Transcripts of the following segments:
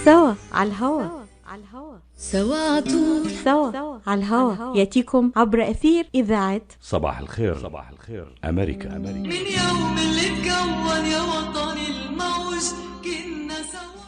سوا على الهوا سوا على طول سوا على الهوا ياتيكم عبر أثير إذاعة صباح الخير أمريكا. من يوم اللي اتكون يا وطني الموج كنا سوا.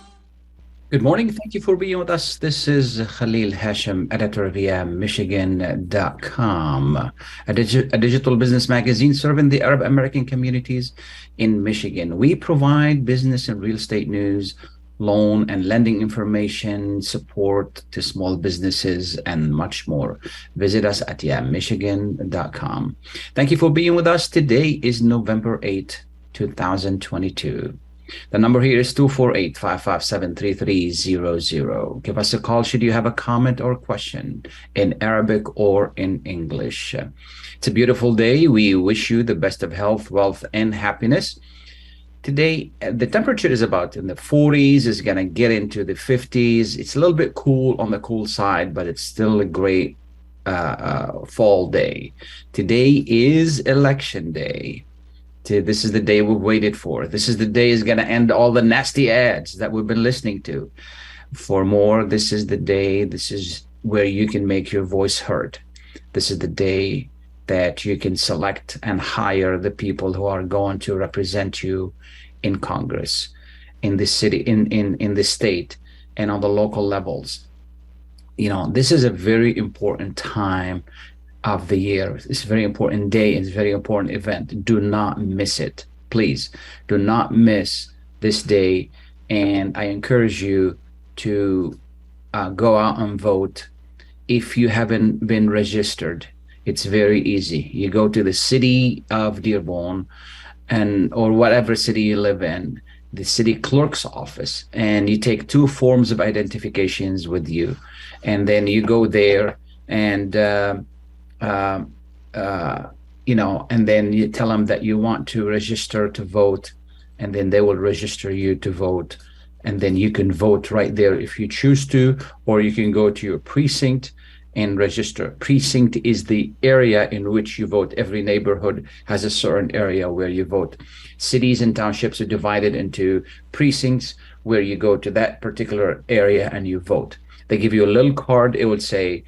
Good morning. Thank you for being with us. This is Khalil Hachem, editor of Michigan.com, a digital business magazine serving the Arab American communities in Michigan. We provide business and real estate news, loan and lending information, support to small businesses, and much more. Visit us at Michigan.com. Thank you for being with us. Today is November 8, 2022. The number here is 248-557-3300. Give us a call should you have a comment or question in Arabic or in English. It's a beautiful day. We wish you the best of health, wealth, and happiness. Today, the temperature is about in the 40s. It's going to get into the 50s. It's a little bit cool on the cool side, but it's still a great fall day. Today is election day. This is the day we've waited for. This is the day is going to end all the nasty ads that we've been listening to. For more, this is the day. This is where you can make your voice heard. This is the day that you can select and hire the people who are going to represent you in Congress, in the city, in the state, and on the local levels. You know, this is a very important time of the year. It's a very important day. It's a very important event. Do not miss it. Please do not miss this day. And I encourage you to go out and vote. If you haven't been registered, it's very easy. You go to the city of Dearborn or whatever city you live in, the city clerk's office, and you take 2 forms of identifications with you. And then you go there and and then you tell them that you want to register to vote, and then they will register you to vote, and then you can vote right there if you choose to, or you can go to your precinct and register. Precinct is the area in which you vote. Every neighborhood has a certain area where you vote. Cities and townships are divided into precincts where you go to that particular area and you vote. They give you a little card. It would say,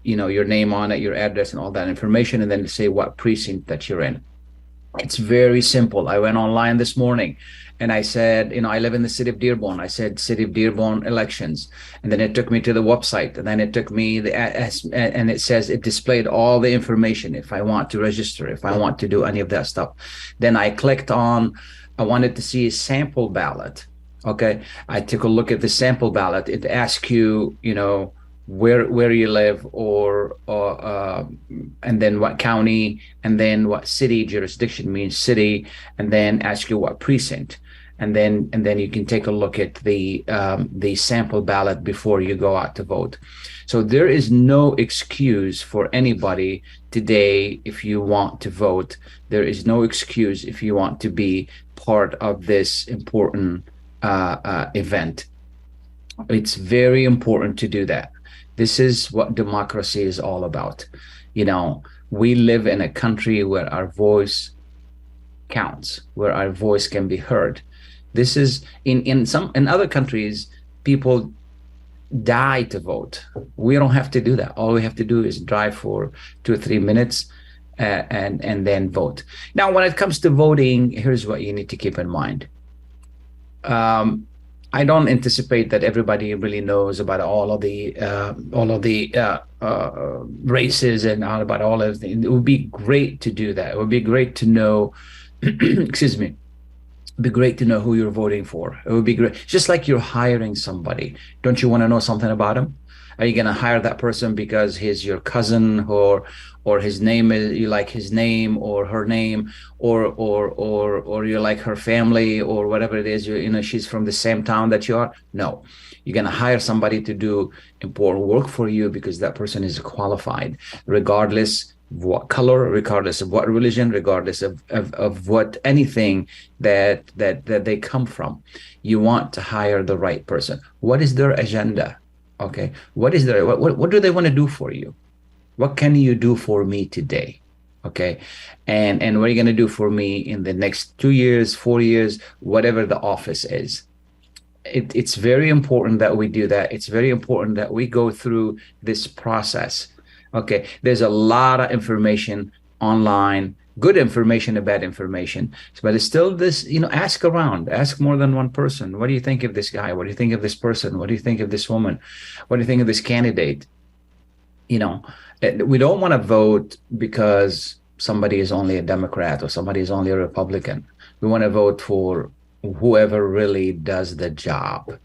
your name on it, your address, and all that information, and then say what precinct that you're in. It's very simple. I went online this morning and I said, I live in the city of Dearborn. I said, City of Dearborn elections. And then it took me to the website, and then it took me and it says it displayed all the information if I want to register, if I want to do any of that stuff. Then I clicked on, I wanted to see a sample ballot. Okay. I took a look at the sample ballot. It asks you, where you live, and then what county, and then what city. Jurisdiction means city, and then ask you what precinct, and then you can take a look at the sample ballot before you go out to vote. So there is no excuse for anybody today if you want to vote. There is no excuse if you want to be part of this important event. It's very important to do that. This is what democracy is all about. We live in a country where our voice counts, where our voice can be heard. This is in other countries, people die to vote. We don't have to do that. All we have to do is drive for 2 or 3 minutes and then vote. Now, when it comes to voting, here's what you need to keep in mind. I don't anticipate that everybody really knows about all of the races and all about all of it. It would be great to do that. It would be great to know, excuse me, it'd be great to know who you're voting for. It would be great. Just like you're hiring somebody. Don't you want to know something about him? Are you going to hire that person because he's your cousin, or his name is, you like his name or her name, or you like her family, or whatever it is, she's from the same town that you are? No, you're going to hire somebody to do important work for you because that person is qualified, regardless of what color, regardless of what religion, regardless of what anything that they come from. You want to hire the right person. What is their agenda? Okay, what do they want to do for you? What can you do for me today? Okay, and what are you going to do for me in the next 2 years, 4 years, whatever the office is? it's very important that we do that. It's very important that we go through this process. Okay, there's a lot of information online, good information and bad information, but it's still this, ask around, ask more than one person. What do you think of this guy? What do you think of this person? What do you think of this woman? What do you think of this candidate? We don't want to vote because somebody is only a Democrat or somebody is only a Republican. We want to vote for whoever really does the job,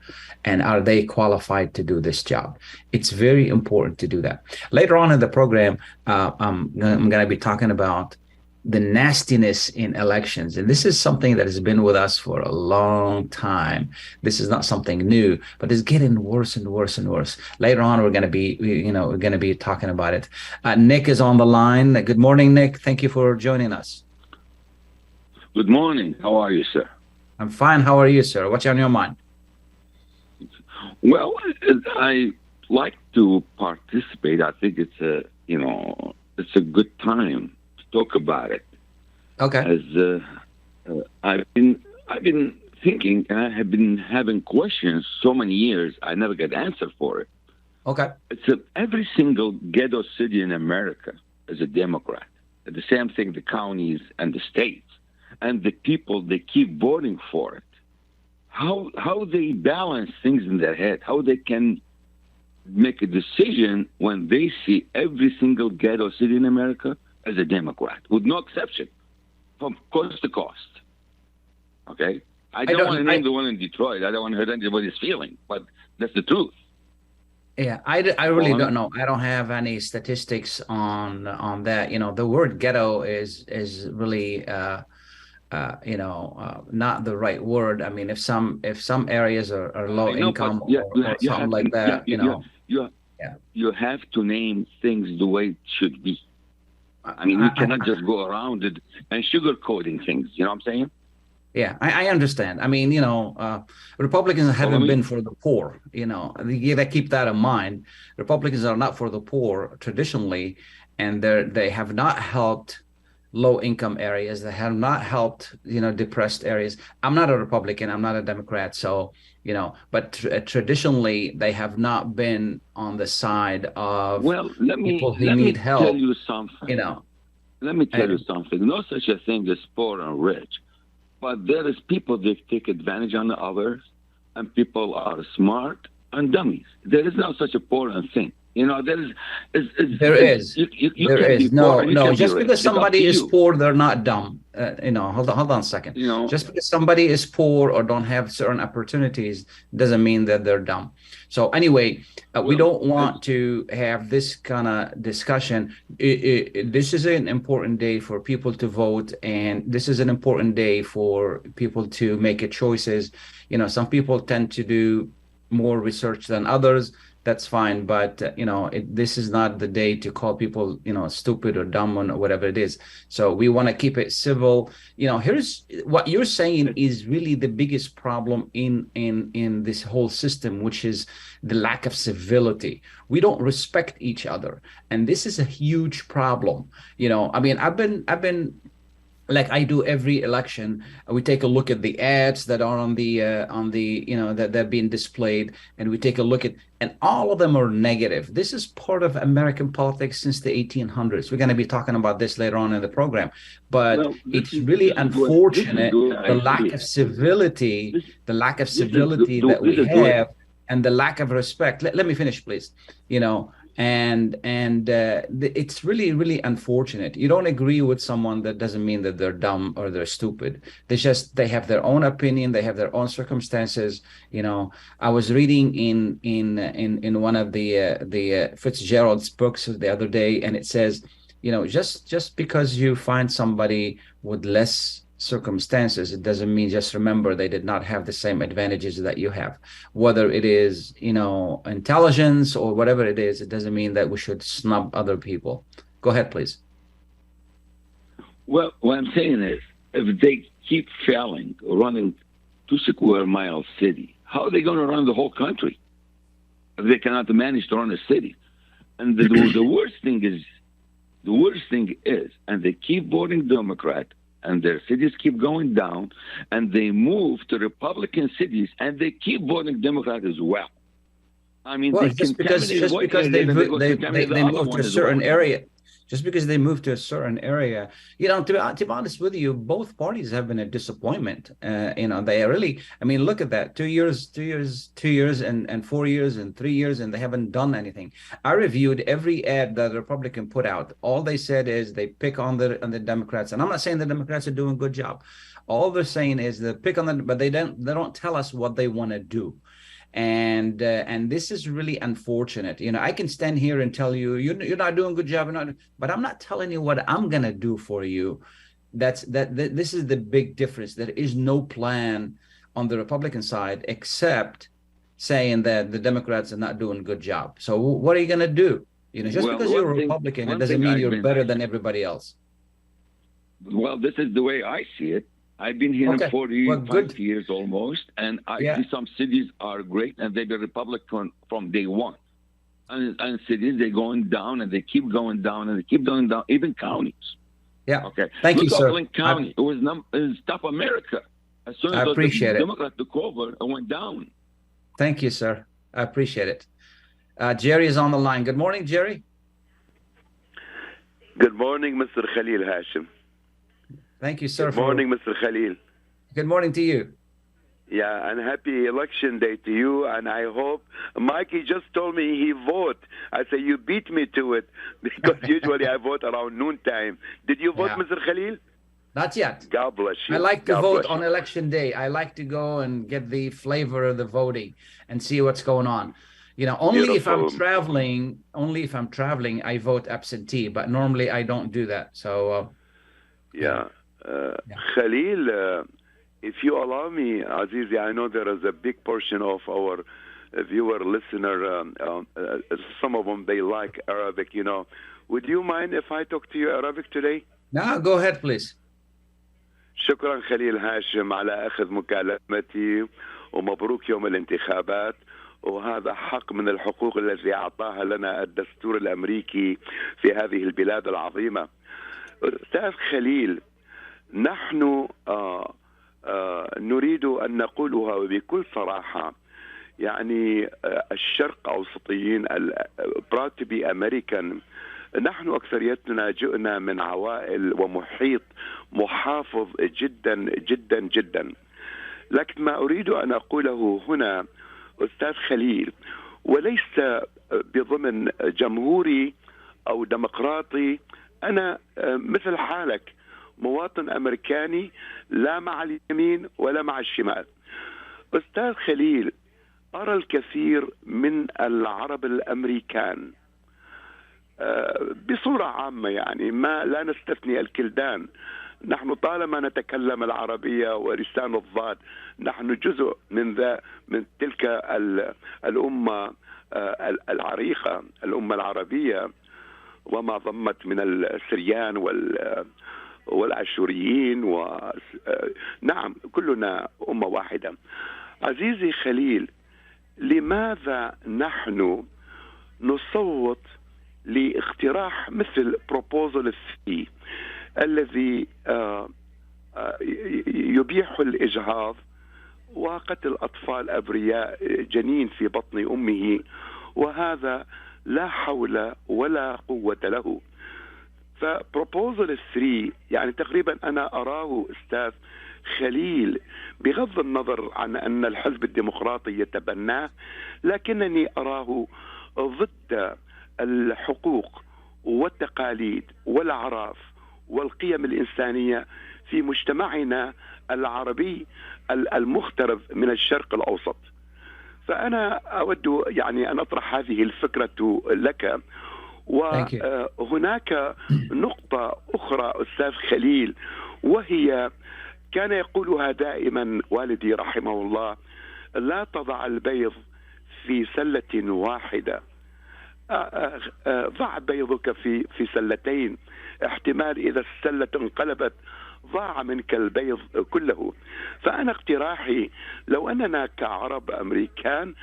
and are they qualified to do this job? It's very important to do that. Later on in the program, I'm going to be talking about the nastiness in elections, and this is something that has been with us for a long time. This is not something new, but it's getting worse and worse and worse. Later on, we're going to be talking about it. Nick is on the line. Good morning, Nick. Thank you for joining us. Good morning. How are you, sir? I'm fine. How are you, sir? What's on your mind? Well, I like to participate. I think it's a good time to talk about it. Okay. As I've been thinking, and I have been having questions so many years, I never get answer for it. Okay. It's every single ghetto city in America is a Democrat. The same thing, the counties and the states. And the people, they keep voting for it. How they balance things in their head, how they can make a decision when they see every single ghetto city in America as a Democrat, with no exception, from coast to coast. Okay? I don't want to name the one in Detroit. I don't want to hurt anybody's feeling, but that's the truth. Yeah, I really don't know. I don't have any statistics on that. The word ghetto is really not the right word. I mean, if some areas are low income or something like that, you have to name things the way it should be. I mean, you cannot just go around it and sugarcoating things. You know what I'm saying? Yeah, I understand. I mean, Republicans haven't been for the poor. You got to keep that in mind. Republicans are not for the poor traditionally, and they have not helped low-income areas. They have not helped, depressed areas. I'm not a Republican. I'm not a Democrat. So, but traditionally, they have not been on the side of people who need help. Tell you something. Let me tell you something. No such a thing as poor and rich. But there is people that take advantage on the others, and people are smart and dummies. There is no such a poor and thing. There is. No. Just because somebody is poor, they're not dumb. Hold on a second. Just because somebody is poor or don't have certain opportunities doesn't mean that they're dumb. So anyway, we don't want to have this kind of discussion. This is an important day for people to vote, and this is an important day for people to make choices. Some people tend to do more research than others. That's fine, but this is not the day to call people stupid or dumb or whatever it is. So we want to keep it civil. Here's what you're saying is really the biggest problem in this whole system, which is the lack of civility. We don't respect each other, and this is a huge problem. I mean, I've been like I do every election. We take a look at the ads that are on the that they're being displayed, and we take a look at, and all of them are negative. This is part of American politics since the 1800s. We're going to be talking about this later on in the program, but it's really unfortunate the lack of civility, that we have, and the lack of respect. Let me finish, please. And it's really, really unfortunate. You don't agree with someone, that doesn't mean that they're dumb or they're stupid. They have their own opinion. They have their own circumstances. I was reading in one of the Fitzgerald's books the other day, and it says, just because you find somebody with less circumstances, it doesn't mean, just remember, they did not have the same advantages that you have, whether it is intelligence or whatever it is. It doesn't mean that we should snub other people. Go ahead, please. Well, what I'm saying is, if they keep failing running 2 square mile city, how are they going to run the whole country if they cannot manage to run a city? And the worst thing is, and they keep voting Democrat and their cities keep going down, and they move to Republican cities, and they keep voting Democrat as well. I mean, well, they just because they move to a certain area, just because they move to a certain area, to be honest with you, both parties have been a disappointment. They really, I mean, look at that, 2 years, and 4 years and 3 years, and they haven't done anything. I reviewed every ad that the Republican put out. All they said is they pick on the Democrats, and I'm not saying the Democrats are doing a good job. All they're saying is they pick on them, but they don't tell us what they want to do. And this is really unfortunate. I can stand here and tell you you're not doing a good job, but I'm not telling you what I'm gonna do for you. This is the big difference. There is no plan on the Republican side except saying that the Democrats are not doing a good job. So what are you gonna do? Because you're a Republican, it doesn't mean you're better than everybody else. Well, this is the way I see it. I've been here 45 years almost, and I see some cities are great, and they've been Republican from day one. And cities, they're going down, and they keep going down, and they keep going down, even counties. Yeah. Okay. Thank you, sir. Oakland County, it was top America. As soon as the Democrat took over, it went down. Thank you, sir. I appreciate it. Jerry is on the line. Good morning, Jerry. Good morning, Mr. Khalil Hachem. Thank you, sir. Good morning, Mr. Khalil. Good morning to you. Yeah, and happy election day to you. And I hope Mikey just told me he vote. I say you beat me to it because usually I vote around noontime. Did you vote, Mr. Khalil? Not yet. God bless you. I like to vote on election day. I like to go and get the flavor of the voting and see what's going on. Only if I'm traveling, I vote absentee. But normally I don't do that. So. Khalil, if you allow me, Azizi, I know there is a big portion of our viewer, listener, some of them, they like Arabic, Would you mind if I talk to you Arabic today? No, go ahead, please. شكرا خليل هاشم على أخذ مكالمتي ومبروك يوم الانتخابات وهذا حق من الحقوق التي أعطاها لنا الدستور الأمريكي في هذه البلاد العظيمة. أستاذ خليل، نحن نريد أن نقولها بكل صراحة، الشرق أوسطيين proud to be American، نحن أكثريتنا جئنا من عوائل ومحيط محافظ جدا جدا جدا. لكن ما أريد أن أقوله هنا أستاذ خليل، وليس بضمن جمهوري أو ديمقراطي، أنا مثل حالك مواطن أمريكاني لا مع اليمين ولا مع الشمال. أستاذ خليل، أرى الكثير من العرب الأمريكان بصورة عامة، ما لا نستثني الكلدان، نحن طالما نتكلم العربية ولسان الضاد، نحن جزء من تلك الأمة العريقة، الأمة العربية، وما ضمت من السريان والأشوريين نعم كلنا أمة واحدة. عزيزي خليل، لماذا نحن نصوت لاقتراح مثل proposal 3 الذي يبيح الإجهاض وقتل أطفال أبرياء جنين في بطن أمه، وهذا لا حول ولا قوة له. فبروبوزل 3 تقريبا أنا أراه أستاذ خليل، بغض النظر عن أن الحزب الديمقراطي يتبناه، لكنني أراه ضد الحقوق والتقاليد والأعراف والقيم الإنسانية في مجتمعنا العربي المغترب من الشرق الأوسط. فأنا أود أن أطرح هذه الفكرة لك. وهناك نقطة أخرى أستاذ خليل، وهي كان يقولها دائما والدي رحمه الله: لا تضع البيض في سلة واحدة، ضع بيضك في سلتين، احتمال إذا السلة انقلبت ضاع منك البيض كله. فأنا اقتراحي لو أننا كعرب أمريكان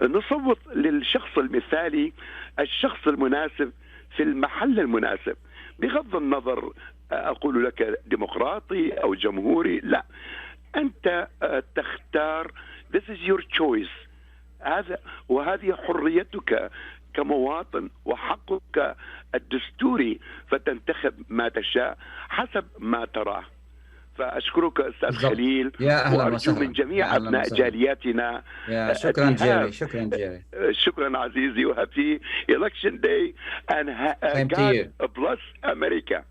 نصوت للشخص المثالي، الشخص المناسب في المحل المناسب، بغض النظر أقول لك ديمقراطي أو جمهوري، لا، أنت تختار. This is your choice. وهذه حريتك كمواطن وحقك الدستوري، فتنتخب ما تشاء حسب ما تراه. فأشكرك أستاذ خليل، وأرجو من جميع أبناء جالياتنا. شكرا جيري. شكرا جيري. شكرا عزيزي، وهابي election day and God bless America.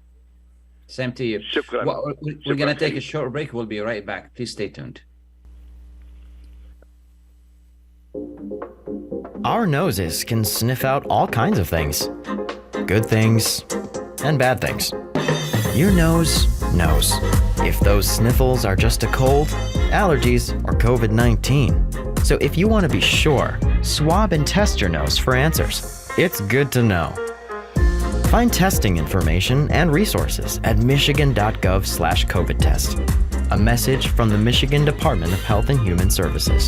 Same to you. شكرا. We're going to take a short break. We'll be right back. Please stay tuned. Our noses can sniff out all kinds of things. Good things and bad things. Your nose knows if those sniffles are just a cold, allergies, or COVID-19. So if you want to be sure, swab and test your nose for answers. It's good to know. Find testing information and resources at michigan.gov/COVID test. A message from the Michigan Department of Health and Human Services.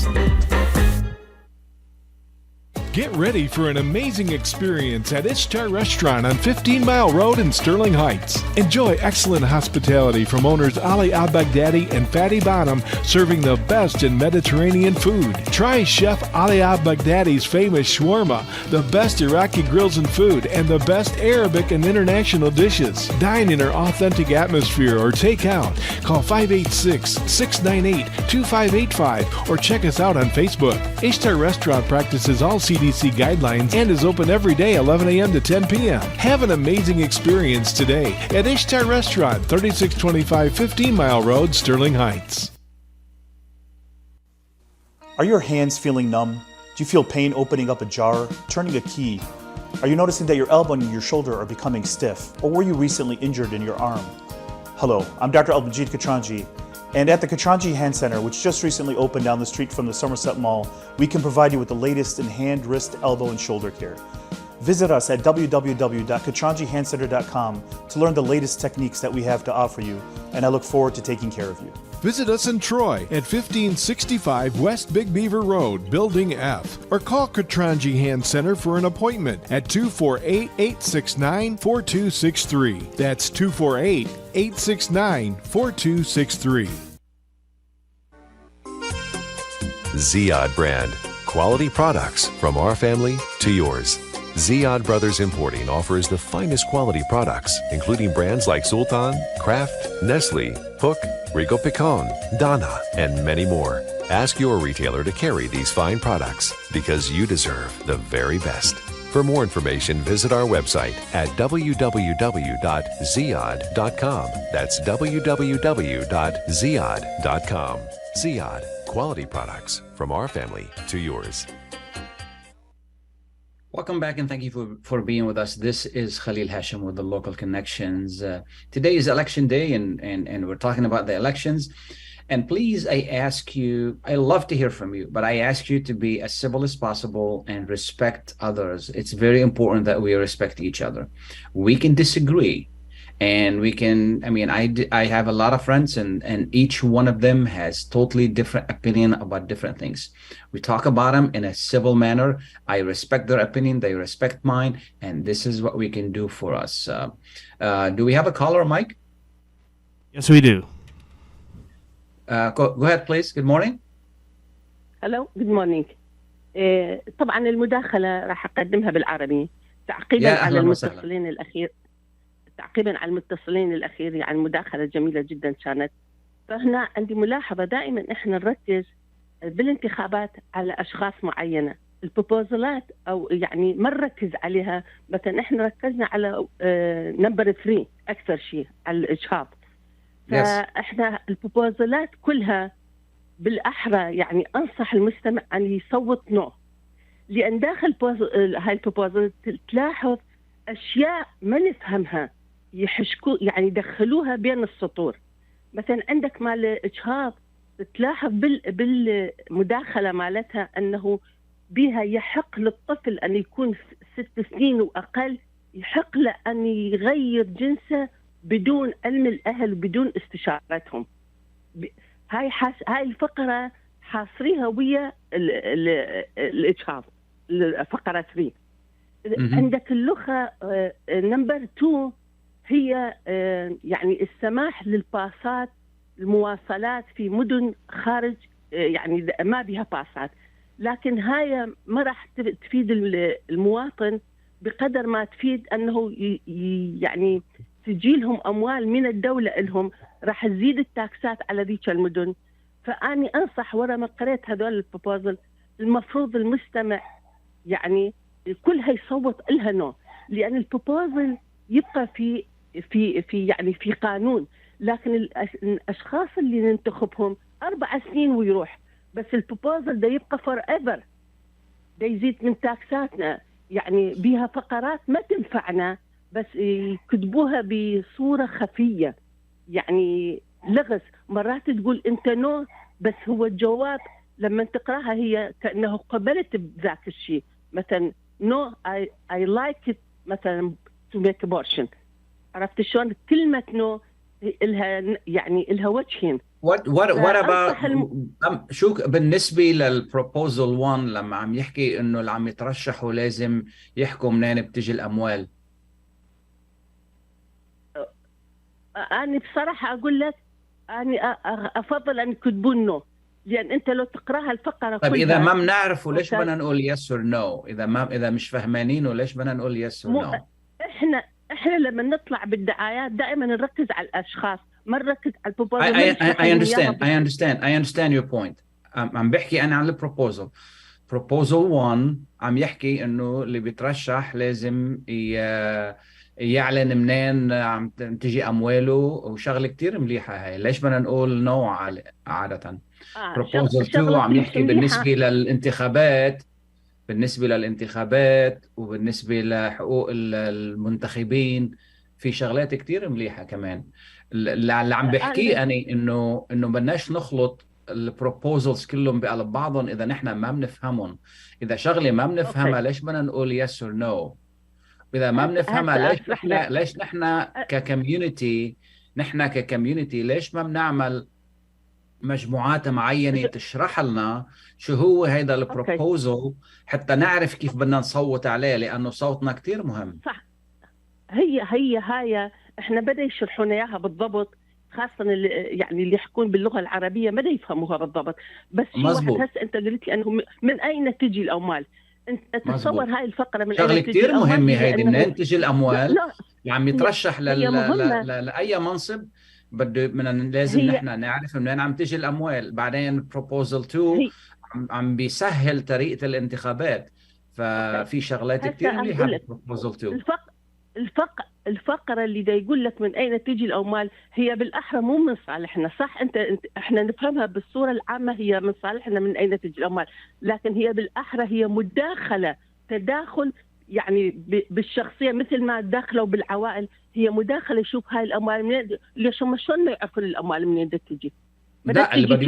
Get ready for an amazing experience at Ishtar Restaurant on 15 Mile Road in Sterling Heights. Enjoy excellent hospitality from owners Ali Al-Baghdadi and Fatty Bonham, serving the best in Mediterranean food. Try Chef Ali Al-Baghdadi's famous shawarma, the best Iraqi grills and food, and the best Arabic and international dishes. Dine in our authentic atmosphere or take out. Call 586-698-2585 or check us out on Facebook. Ishtar Restaurant practices all CDC guidelines and is open every day 11 a.m. to 10 p.m. Have an amazing experience today at Ishtar Restaurant, 3625 15 Mile Road, Sterling Heights. Are your hands feeling numb? Do you feel pain opening up a jar, turning a key? Are you noticing that your elbow and your shoulder are becoming stiff? Or were you recently injured in your arm? Hello, I'm Dr. Al-Majid Katranji. And at the Katranji Hand Center, which just recently opened down the street from the Somerset Mall, we can provide you with the latest in hand, wrist, elbow, and shoulder care. Visit us at www.katranjihandcenter.com to learn the latest techniques that we have to offer you, and I look forward to taking care of you. Visit us in Troy at 1565 West Big Beaver Road, Building F, or call Katranji Hand Center for an appointment at 248-869-4263. That's 248-869-4263. Ziyad brand. Quality products from our family to yours. Ziyad Brothers Importing offers the finest quality products, including brands like Sultan, Kraft, Nestle, Hook, Rico Picon, Donna, and many more. Ask your retailer to carry these fine products because you deserve the very best. For more information, visit our website at www.ziyad.com. That's www.ziyad.com. Ziyad, quality products from our family to yours. Welcome back, and thank you for being with us. This is Khalil Hachem with the Local Connections. Today is election day, and we're talking about the elections. And please, I ask you, I love to hear from you, but I ask you to be as civil as possible and respect others. It's very important that we respect each other. We can disagree, and we can, I have a lot of friends, and each one of them has totally different opinion about different things. We talk about them in a civil manner. I respect their opinion, they respect mine, and this is what we can do for us. Do we have a caller, Mike? Yes, we do. Go ahead, please. Good morning. Hello, good morning. طبعا المداخلة راح أقدمها بالعربي تعقيبا على المتصلين الأخير. تعقيبا على المتصلين الأخير، يعني مداخلة جميلة جدا كانت. فهنا عندي ملاحظة، دائما إحنا نركز بالانتخابات على أشخاص معينة. البروبوزلات أو يعني ما نركز عليها، مثلا إحنا ركزنا على نمبر 3 أكثر شيء على الإجهاض. فإحنا البروبوزلات كلها بالأحرى يعني أنصح المستمع أن يصوت نو، لأن داخل هاي البروبوزل تلاحظ أشياء ما نفهمها، يحشكوا يعني يدخلوها بين السطور. مثلا عندك مال الإجهاض تلاحظ بالمداخلة مالتها أنه بها يحق للطفل أن يكون 6 سنين وأقل، يحق له أن يغير جنسه بدون علم الأهل وبدون استشارتهم. هاي الفقرة حاصريها ويا الإجهاض، الفقرة 3. عندك اللغة نمبر 2 هي يعني السماح للباصات المواصلات في مدن خارج يعني ما بها باسات، لكن هاي ما راح تفيد المواطن بقدر ما تفيد أنه يعني تجيلهم أموال من الدولة لهم، راح تزيد التاكسات على ذيك المدن. فأني أنصح ورا ما قريت هذول البروبوزل المفروض المستمع يعني كلها يصوت لها نو، لأن البروبوزل يبقى في يعني في قانون، لكن الأشخاص اللي ننتخبهم 4 سنين ويروح، بس البروبوزل ده يبقى فور ايفر، ده يزيد من تاكساتنا، يعني بها فقرات ما تنفعنا، بس يكتبوها بصورة خفية، يعني لغز. مرات تقول انت نو، بس هو الجواب لما تقراها هي كأنه قبلت بذاك الشيء. مثلا نو I like it مثلا to make abortion. عرفت شلون؟ كلمة نو إلها يعني إلها وجهين. What about شو بالنسبة للبروبوزل 1 لما عم يحكي إنه اللي عم يترشحوا لازم يحكوا منين بتجي الأموال؟ أنا بصراحة أقول لك أنا أفضل أن يكتبون نو، لأن أنت لو تقرأها الفقرة طيب كلها إذا ما بنعرفه ليش بدنا نقول yes or no؟ إذا مش فهمانينه ليش بدنا نقول yes or no؟ إحنا لما نطلع بالدعايات دائما نركز على الأشخاص، ما نركز على البروبوزل. I understand your point. عم بحكي أنا عن البروبوزل. proposal 1 عم يحكي إنه اللي بيترشح لازم يعلن منين عم تجي أمواله، وشغلة كتير مليحة هاي. ليش بدنا نقول no عادة؟ proposal 2 عم يحكي بالنسبة للانتخابات وبالنسبة لحقوق المنتخبين، في شغلات كتير مليحة كمان. اللي عم بحكيه أنا إنه بدناش نخلط البروبوزلز كلهم بقلب بعضهم إذا نحن ما بنفهمهم. إذا شغلة ما بنفهمها ليش بدنا نقول yes or no؟ إذا ما بنفهمها ليش نحن ككوميونتي ليش ما بنعمل مجموعات معينة تشرح لنا شو هو هيدا البروبوزل حتى نعرف كيف بدنا نصوت عليه، لأنه صوتنا كتير مهم. صح. هاي احنا بدأ يشرحونا اياها بالضبط، خاصة اللي يحكون باللغة العربية ما يفهموها بالضبط. بس شو واحد هسه انت قلت لي انه من اين تجي الاموال؟ انت تصور هاي الفقرة من شغلة كتير مهمة هيدي، منين تجي الاموال؟ اللي عم يترشح لأي منصب لازم نحن نعرف منين عم تجي الأموال. بعدين proposal 2 عم بيسهل طريقة الانتخابات، ففي شغلات كتير مليحة proposal 2. الفقرة اللي دا يقول لك من أين تجي الأموال هي بالأحرى مو من صالحنا، صح؟ احنا نفهمها بالصورة العامة هي من صالحنا من أين تجي الأموال، لكن هي بالأحرى هي تداخل يعني بالشخصية، مثل ما داخلوا بالعوائل، هي مداخلة. شوف هاي الأموال منين، ليش هم شلون ما يعرفون الأموال منين تجي؟ لا، اللي بده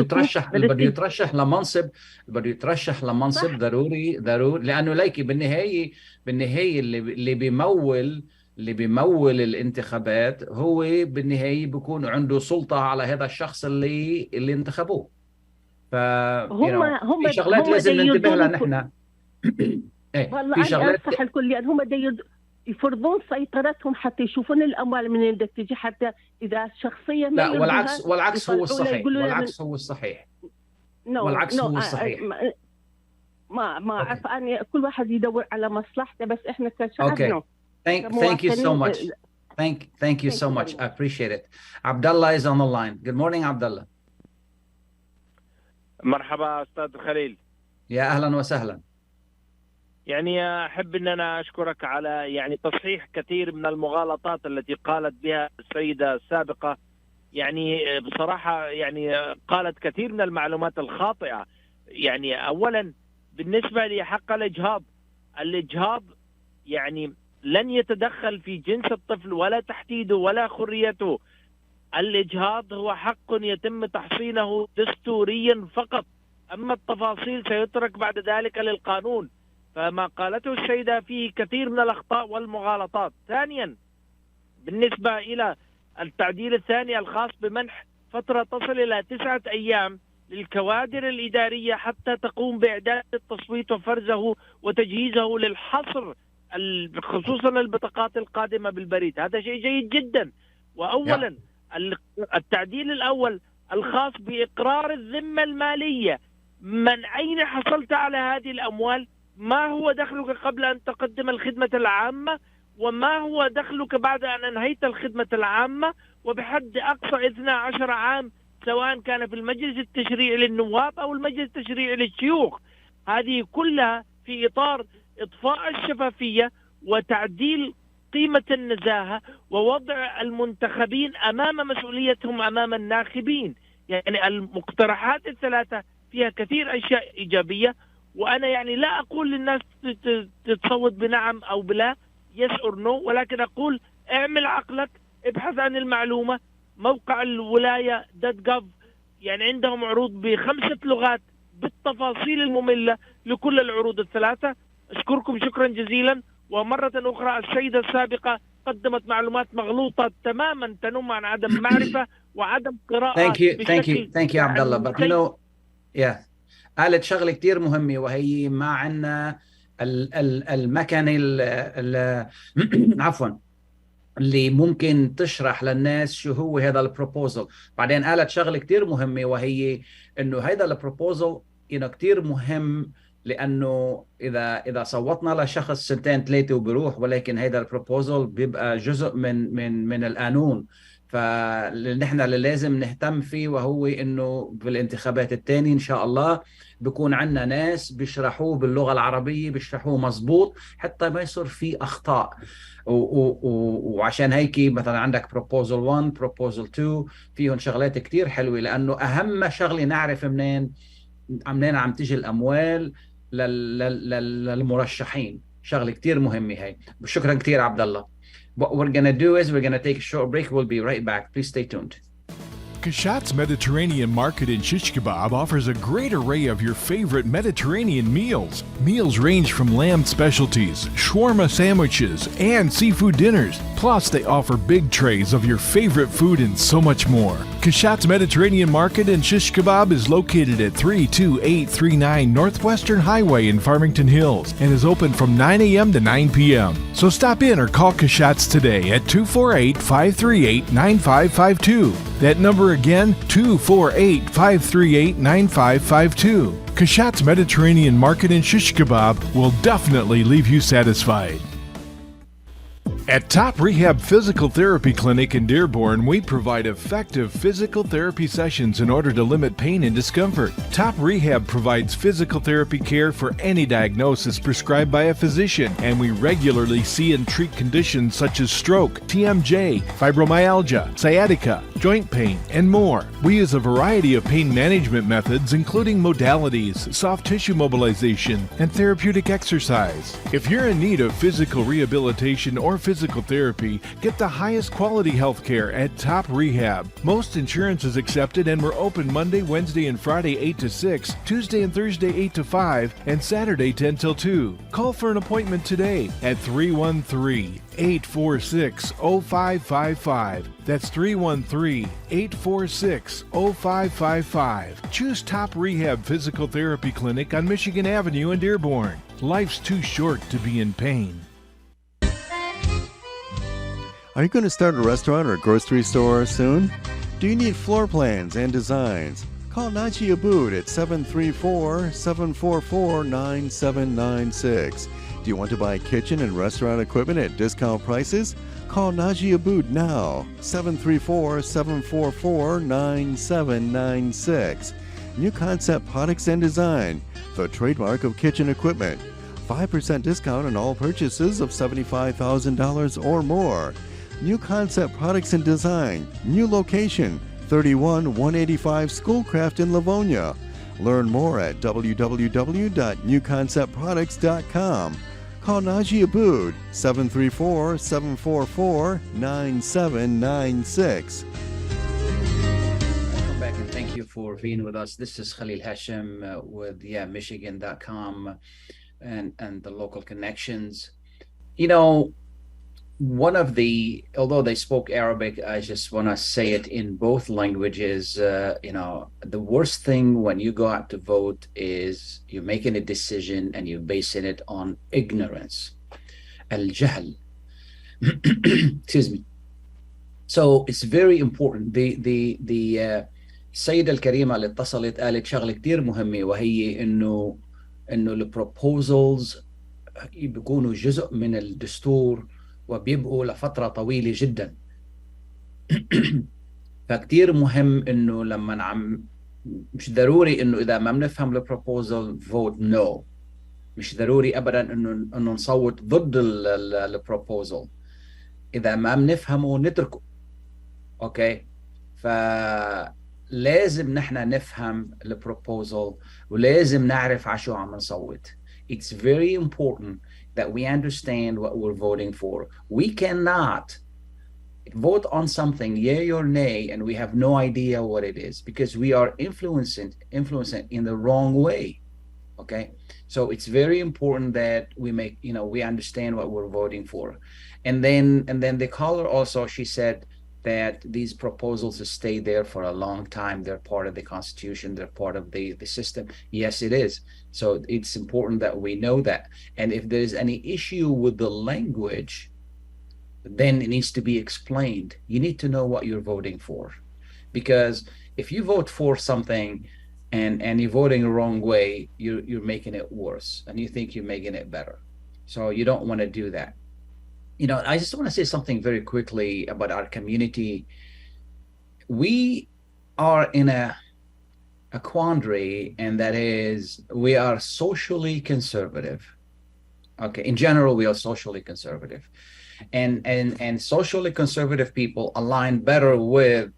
يترشح لمنصب ضروري لأنه ليكي بالنهاية اللي بيمول الانتخابات هو بالنهاية بيكون عنده سلطة على هذا الشخص اللي انتخبوه. في شغلات لازم ننتبه لها نحن. والله أنا أنصح الكل، لأن هم يفرضون سيطرتهم حتى يشوفون الأموال منين تجي، حتى إذا شخصية ما لا، والعكس هو الصحيح. ما أعرف أنا، كل واحد يدور على مصلحته، بس إحنا كشعب Thank you so much. Thank you so much. I appreciate it. Abdullah is on the line. Good morning, Abdullah. مرحبا أستاذ خليل. يا أهلا وسهلا. يعني أحب أن أنا أشكرك على يعني تصحيح كثير من المغالطات التي قالت بها السيدة السابقة. يعني بصراحة يعني قالت كثير من المعلومات الخاطئة. يعني أولا بالنسبة لحق الإجهاض يعني لن يتدخل في جنس الطفل ولا تحديده ولا خريته. الإجهاض هو حق يتم تحصيله دستوريا فقط، أما التفاصيل سيترك بعد ذلك للقانون. فما قالته السيدة فيه كثير من الأخطاء والمغالطات. ثانيا بالنسبة إلى التعديل الثاني الخاص بمنح فترة تصل إلى 9 أيام للكوادر الإدارية حتى تقوم بإعداد التصويت وفرزه وتجهيزه للحصر خصوصا البطاقات القادمة بالبريد. هذا شيء جيد جدا. وأولا التعديل الأول الخاص بإقرار الذمة المالية، من أين حصلت على هذه الأموال، ما هو دخلك قبل أن تقدم الخدمة العامة، وما هو دخلك بعد أن أنهيت الخدمة العامة، وبحد أقصى 12 عام سواء كان في المجلس التشريعي للنواب أو المجلس التشريعي للشيوخ. هذه كلها في إطار إضفاء الشفافية وتعديل قيمة النزاهة ووضع المنتخبين أمام مسؤوليتهم أمام الناخبين. يعني المقترحات الثلاثة فيها كثير أشياء إيجابية، وأنا يعني لا أقول للناس تصوت بنعم أو بلا yes or no، ولكن أقول اعمل عقلك، ابحث عن المعلومة. موقع الولاية .gov يعني عندهم عروض ب5 لغات بالتفاصيل المملة لكل العروض الثلاثة. أشكركم شكرا جزيلا. ومرة أخرى السيدة السابقة قدمت معلومات مغلوطة تماما تنم عن عدم معرفة وعدم قراءة. Thank you عبد الله. But you know, قالت شغلة كتير مهمة، وهي ما عنا المكنة عفوا اللي ممكن تشرح للناس شو هو هذا البروبوزل. بعدين قالت شغلة كتير مهمة، وهي انه هذا البروبوزل كتير مهم، لانه اذا صوتنا لشخص 2-3 وبروح، ولكن هذا البروبوزل بيبقى جزء من القانون. فنحن اللي لازم نهتم فيه وهو انه بالانتخابات الثانية ان شاء الله بيكون عندنا ناس بيشرحوه باللغة العربية، بيشرحوه مزبوط حتى ما يصير فيه اخطاء. وعشان هيك مثلا عندك بروبوزل 1 بروبوزل 2 فيهم شغلات كتير حلوة، لانه اهم شغلة نعرف منين عم تيجي الاموال للمرشحين. شغله كتير مهمه هي. شكرا كتير عبد الله. What we're going to do is we're going to take a short break. We'll be right back. Please stay tuned. Kashat's Mediterranean Market in Shish Kebab offers a great array of your favorite Mediterranean meals. Meals range from lamb specialties, shawarma sandwiches, and seafood dinners. Plus, they offer big trays of your favorite food and so much more. Kashat's Mediterranean Market in Shish Kebab is located at 32839 Northwestern Highway in Farmington Hills and is open from 9 a.m. to 9 p.m. So stop in or call Kashat's today at 248-538-9552. That number again, 248-538-9552. Kashat's Mediterranean Market in Shish Kebab will definitely leave you satisfied. At Top Rehab Physical Therapy Clinic in Dearborn, we provide effective physical therapy sessions in order to limit pain and discomfort. Top Rehab provides physical therapy care for any diagnosis prescribed by a physician, and we regularly see and treat conditions such as stroke, TMJ, fibromyalgia, sciatica, joint pain, and more. We use a variety of pain management methods, including modalities, soft tissue mobilization, and therapeutic exercise. If you're in need of physical rehabilitation or physical therapy, get the highest quality health care at Top Rehab. Most insurance is accepted, and we're open Monday, Wednesday, and Friday 8 to 6, Tuesday and Thursday 8 to 5, and Saturday 10 till 2. Call for an appointment today at 313-846-0555. That's 313-846-0555. Choose Top Rehab Physical Therapy Clinic on Michigan Avenue in Dearborn. Life's too short to be in pain. Are you going to start a restaurant or grocery store soon? Do you need floor plans and designs? Call Naji Abood at 734-744-9796. Do you want to buy kitchen and restaurant equipment at discount prices? Call Naji Abood now, 734-744-9796. New Concept Products and Design, the trademark of kitchen equipment. 5% discount on all purchases of $75,000 or more. New Concept Products and Design, new location, 31185 Schoolcraft in Livonia. Learn more at www.newconceptproducts.com. Call Naji Abood, 734-744-9796. Welcome back and thank you for being with us. This is Khalil Hachem with Michigan.com and the local connections. You know, although they spoke Arabic, I just want to say it in both languages. The worst thing when you go out to vote is you're making a decision and you're basing it on ignorance. الجهل. Excuse me. So it's very important. The السيدة الكريمة اللي اتصلت قالت شغلة كتير مهمة، وهي إنه البروبوزلز بيكونوا جزء من الدستور وبيبقوا لفترة طويلة جدا. فكتير مهم إنه لما مش ضروري إنه إذا ما بنفهم البروبوزل فوت نو، مش ضروري أبدا إنه نصوت ضد البروبوزل. إذا ما بنفهمه نتركه. أوكي، فلازم نحن نفهم البروبوزل ولازم نعرف على شو عم نصوت. It's very important that we understand what we're voting for. We cannot vote on something, yay or nay, and we have no idea what it is, because we are influencing in the wrong way. Okay, so it's very important that we understand what we're voting for. And then the caller also, she said that these proposals stay there for a long time. They're part of the Constitution. They're part of the system. Yes, it is. So it's important that we know that. And if there's any issue with the language, then it needs to be explained. You need to know what you're voting for. Because if you vote for something and you're voting the wrong way, you're making it worse, and you think you're making it better. So you don't want to do that. I just want to say something very quickly about our community. We are in a quandary, and that is we are socially conservative. Okay, in general, we are socially conservative. And socially conservative people align better with,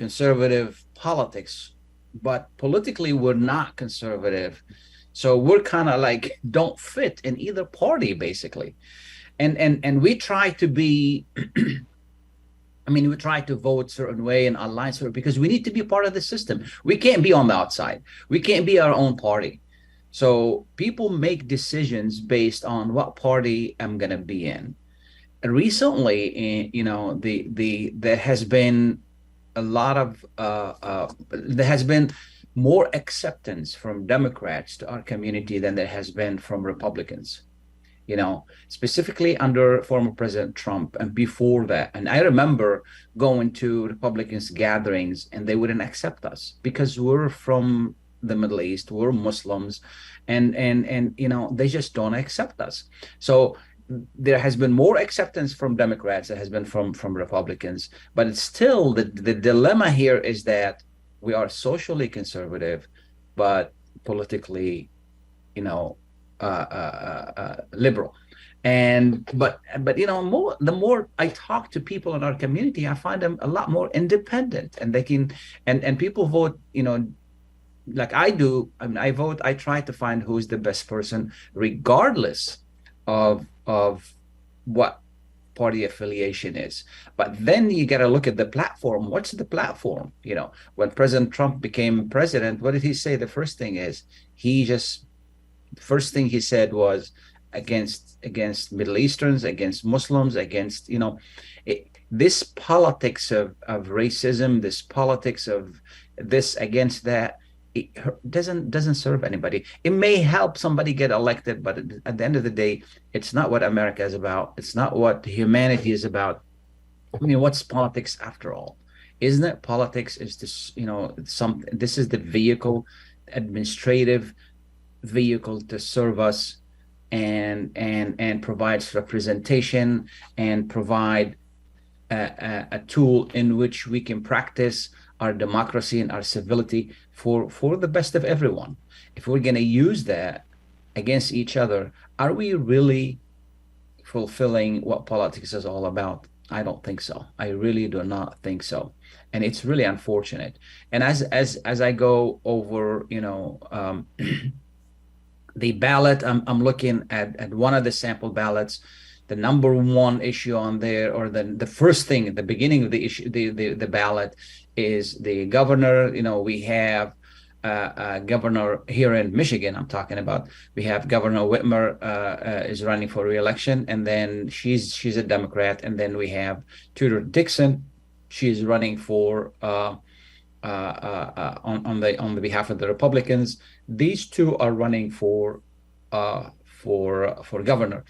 conservative politics, but politically we're not conservative. So we're kind of like don't fit in either party, basically. And we try to be, we try to vote certain way and align certain, because we need to be part of the system. We can't be on the outside. We can't be our own party. So people make decisions based on what party I'm going to be in. Recently, there has been a lot of, there has been more acceptance from Democrats to our community than there has been from Republicans. Specifically under former President Trump and before that. And I remember going to Republicans' gatherings and they wouldn't accept us because we're from the Middle East, we're Muslims, and they just don't accept us. So there has been more acceptance from Democrats than has been from Republicans. But it's still the dilemma here is that we are socially conservative, but politically, liberal. But the more I talk to people in our community, I find them a lot more independent, and they can and people vote, like I do. I vote. I try to find who's the best person, regardless of what party affiliation is. But then you got to look at the platform. What's the platform? When President Trump became president, what did he say? The first thing he said was against Middle Easterns, against Muslims, against this politics of racism, this politics of this against that. It doesn't serve anybody. It may help somebody get elected, but at the end of the day, it's not what America is about. It's not what humanity is about. What's politics after all? Isn't it politics is this, this is the vehicle, administrative vehicle to serve us and provides representation and provide a tool in which we can practice our democracy and our civility for the best of everyone. If we're going to use that against each other, are we really fulfilling what politics is all about? I don't think so. I really do not think so. And it's really unfortunate. And as I go over, the ballot, I'm looking at one of the sample ballots. The number one issue on there, or the first thing at the beginning of the issue, the ballot, is the governor. We have governor here in Michigan. I'm talking about. We have Governor Whitmer is running for re-election, and then she's a Democrat. And then we have Tudor Dixon. She's running for on the behalf of the Republicans. These two are running for governor.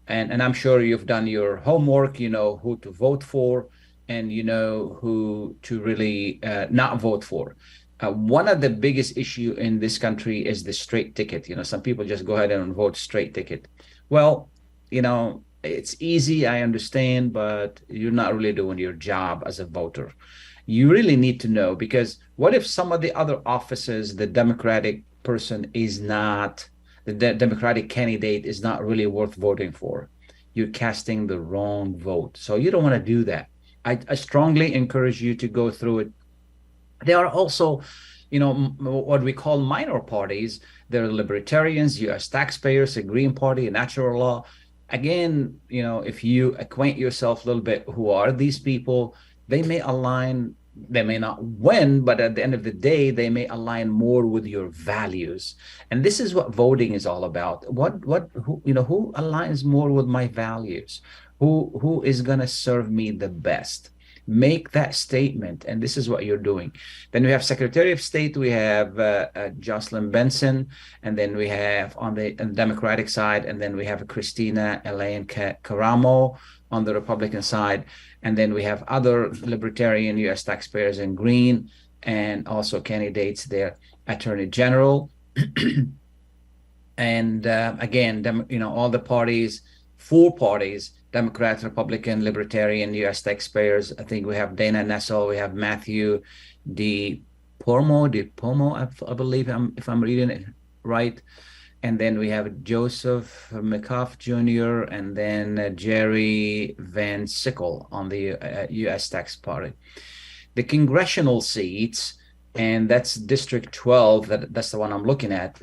and I'm sure you've done your homework. You know who to vote for, and you know who to really not vote for. One of the biggest issue in this country is the straight ticket. You know, some people just go ahead and vote straight ticket. Well, you know, it's easy, I understand, but you're not really doing your job as a voter. You really need to know, because what if some of the other offices, the Democratic person is not, the Democratic candidate is not really worth voting for? You're casting the wrong vote. So you don't want to do that. I strongly encourage you to go through it. There are also, you know, what we call minor parties. There are libertarians, U.S. taxpayers, a Green Party, a natural law. Again, you know, if you acquaint yourself a little bit, who are these people? They may align, they may not win, but at the end of the day, they may align more with your values. And this is what voting is all about. Who, you know, who aligns more with my values? Who is going to serve me the best? Make that statement, and this is what you're doing. Then we have Secretary of State, we have Jocelyn Benson, and then we have on the Democratic side, and then we have Christina Elaine Caramo on the Republican side, and then we have other libertarian U.S. taxpayers in green, and also candidates there, Attorney General, and again, you know, all the parties, 4 parties, Democrat, Republican, Libertarian, U.S. taxpayers. I think we have Dana Nessel, we have Matthew Pomo, I believe, if I'm reading it right. And then we have Joseph McCuff Jr. and then Jerry Van Sickle on the U.S. Tax Party. The congressional seats, and that's District 12, that's the one I'm looking at.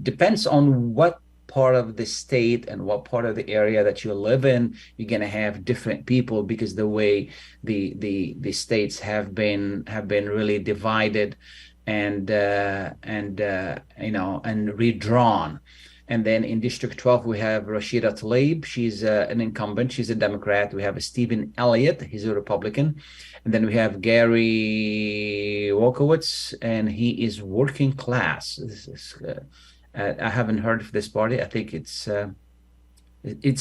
Depends on what part of the state and what part of the area that you live in, you're going to have different people, because the way the states have been really divided and you know, and redrawn. And then in District 12 we have Rashida Tlaib, she's an incumbent, she's a Democrat. We have Stephen Elliott, he's a Republican. And then we have Gary Wolkowitz, and he is working class. This is I haven't heard of this party. I think it's a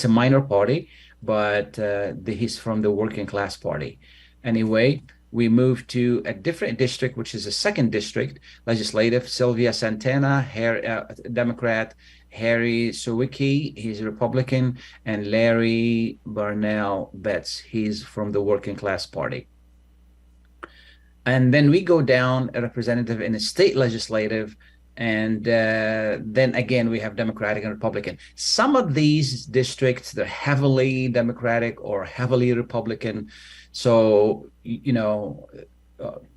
minor party, but he's from the working class party. Anyway, we move to a different district, which is a 2nd district legislative. Sylvia Santana, Democrat. Harry Sawicki, he's a Republican. And Larry Barnell Betts, he's from the working class party. And then we go down a representative in a state legislative. And then again, we have Democratic and Republican. Some of these districts, they're heavily Democratic or heavily Republican. So, you know,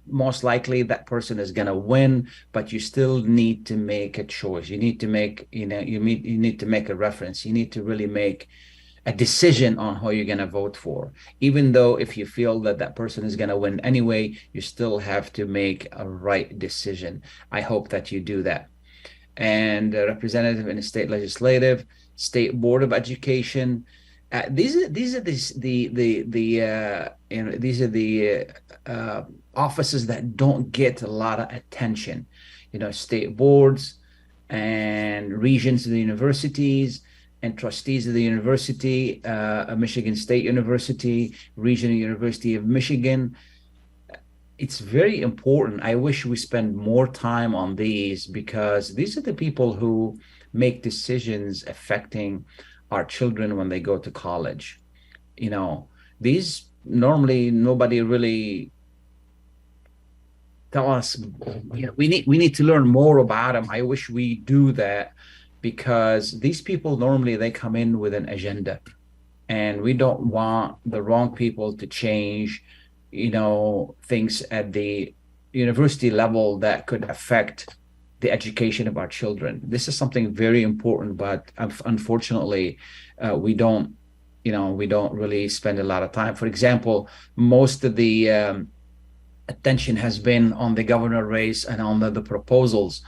most likely that person is going to win, but you still need to make a choice. You need to make, you know, you need to make a reference. You need to really make a decision on who you're going to vote for. Even though if you feel that that person is going to win anyway, you still have to make a right decision. I hope that you do that. And a representative in the state legislative, state board of education. These are the offices that don't get a lot of attention. You know, state boards and regents of the universities, and trustees of the university, Michigan State University, Regional University of Michigan. It's very important. I wish we spend more time on these, because these are the people who make decisions affecting our children when they go to college. You know, these normally nobody really tell us, you know, we need to learn more about them. I wish we do that, because these people normally they come in with an agenda, and we don't want the wrong people to change, you know, things at the university level that could affect the education of our children. This is something very important, but unfortunately, we don't really spend a lot of time. For example, most of the attention has been on the governor race and on the proposals.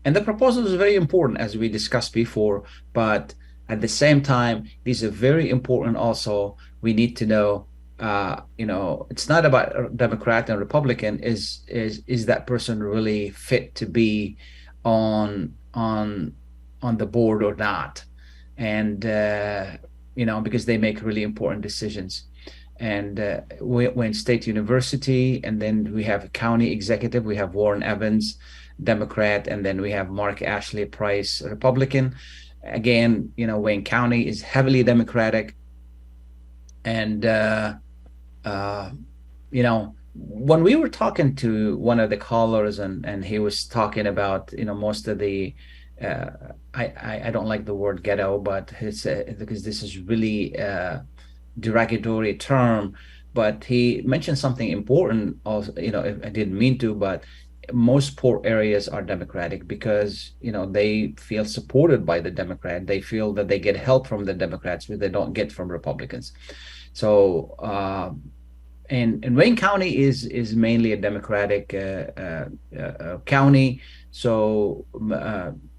And the proposals are very important, as we discussed before, but at the same time, these are very important also. We need to know, you know, it's not about Democrat and Republican. Is that person really fit to be on the board or not? And because they make really important decisions. And we're in state university, and then we have county executive. We have Warren Evans, Democrat, and then we have Mark Ashley Price, Republican. Again, Wayne County is heavily Democratic. And, when we were talking to one of the callers and he was talking about, most of the, I don't like the word ghetto, but it's because this is really derogatory term, but he mentioned something important also, I didn't mean to, but most poor areas are Democratic because, they feel supported by the Democrat. They feel that they get help from the Democrats, which they don't get from Republicans. So, and Wayne County is mainly a Democratic county. So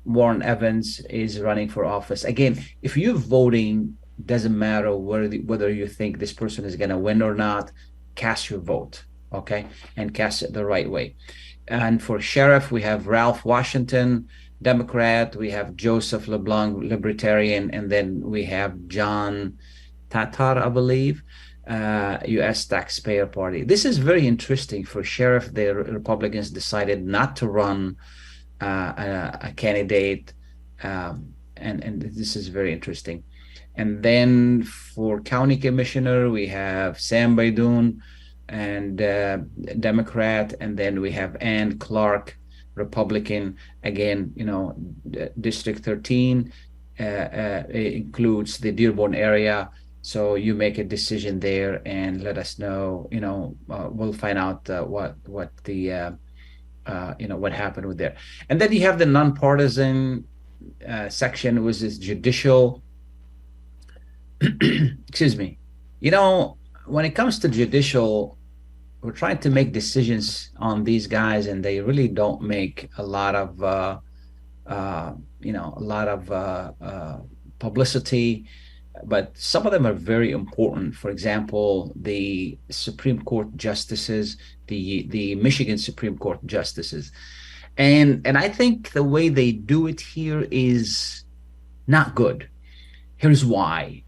Warren Evans is running for office. Again, if you're voting, doesn't matter whether you think this person is going to win or not, cast your vote, okay? And cast it the right way. And for sheriff, we have Ralph Washington, Democrat. We have Joseph LeBlanc, Libertarian. And then we have John Tatar, I believe, U.S. Taxpayer Party. This is very interesting. For sheriff, the Republicans decided not to run a candidate. And this is very interesting. And then for county commissioner, we have Sam Baidoon and Democrat, and then we have Ann Clark, Republican. Again, District 13 includes the Dearborn area. So you make a decision there and let us know. We'll find out what the what happened with there. And then you have the nonpartisan section, which is judicial. Excuse me. When it comes to judicial, we're trying to make decisions on these guys, and they really don't make a lot of publicity. But some of them are very important. For example, the Supreme Court justices, the Michigan Supreme Court justices, and I think the way they do it here is not good. Here's why.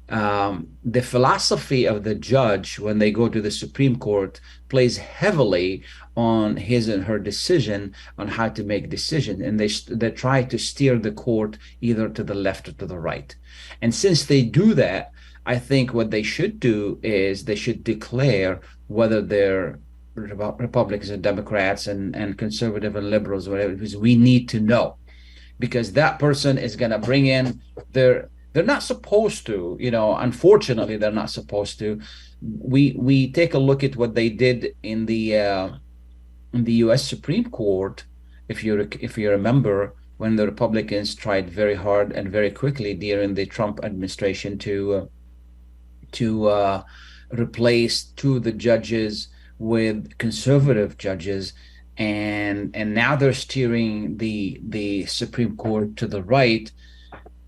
The philosophy of the judge when they go to the Supreme Court plays heavily on his and her decision on how to make decisions, and they try to steer the court either to the left or to the right. And since they do that, I think what they should do is they should declare whether they're Republicans and Democrats and conservative and liberals, whatever, because we need to know, because that person is going to bring in they're not supposed to, unfortunately, they're not supposed to. We take a look at what they did in the U.S. Supreme Court, if you remember, when the Republicans tried very hard and very quickly during the Trump administration to replace two of the judges with conservative judges, and now they're steering the Supreme Court to the right.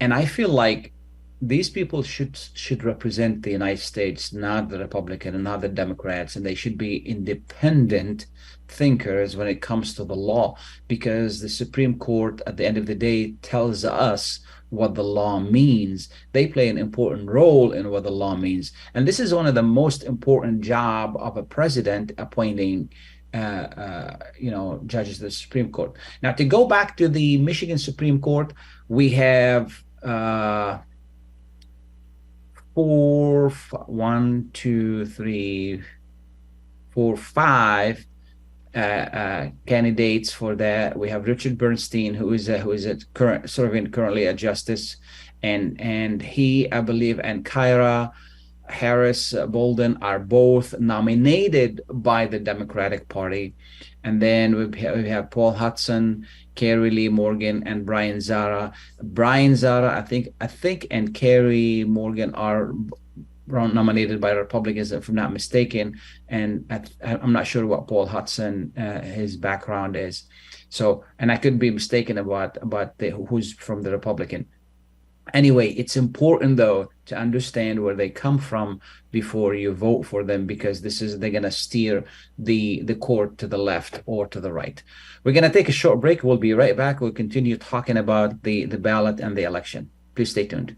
And I feel like these people should represent the United States, not the Republican and not the Democrats, and they should be independent thinkers when it comes to the law, because the Supreme Court at the end of the day tells us what the law means. They play an important role in what the law means, and this is one of the most important job of a president, appointing judges to the Supreme Court. Now, to go back to the Michigan Supreme Court, we have 5 candidates for that. We have Richard Bernstein, who is currently a justice, and he, I believe, and Kyra Harris Bolden are both nominated by the Democratic Party. And then we have Paul Hudson, Carrie Lee Morgan, and Brian Zara. Brian Zara, I think, and Carrie Morgan are nominated by Republicans, if I'm not mistaken. And I'm not sure what Paul Hudson, his background is. So, and I could be mistaken about who's from the Republican. Anyway, it's important though to understand where they come from before you vote for them, because they're going to steer the court to the left or to the right. We're going to take a short break. We'll be right back. We'll continue talking about the ballot and the election. Please stay tuned.